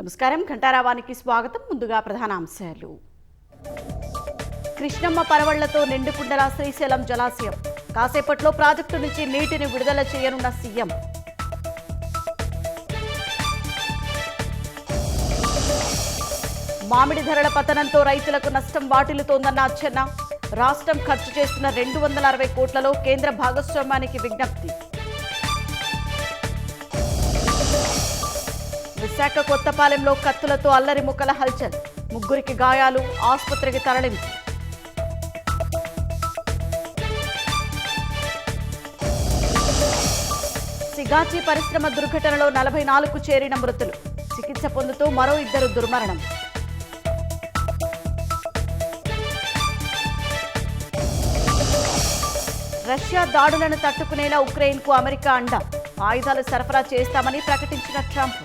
నమస్కారం. ఘంటారావానికి స్వాగతం. ముందుగా ప్రధానాంశాలు. కృష్ణమ్మ పరవళ్లతో నిండుకుండల శ్రీశైలం జలాశయం. కాసేపట్లో ప్రాజెక్టు నుంచి నీటిని విడుదల చేయనున్న సీఎం. మామిడి ధరల పతనంతో రైతులకు నష్టం వాటిల్లుతోందన్న అచ్చెన్న. రాష్ట్రం ఖర్చు చేస్తున్న 260 కోట్లలో కేంద్ర భాగస్వామ్యానికి విజ్ఞప్తి. విశాఖ కొత్తపాలెంలో కత్తులతో అల్లరి ముక్కల హల్చల్. 3 గాయాలు, ఆసుపత్రికి తరలింపు. సిగాచి పరిశ్రమ దుర్ఘటనలో 44కు చేరిన మృతులు. చికిత్స పొందుతూ మరో 2 దుర్మరణం. రష్యా దాడులను తట్టుకునేలా ఉక్రెయిన్కు అమెరికా అండ. ఆయుధాలు సరఫరా చేస్తామని ప్రకటించిన ట్రంప్.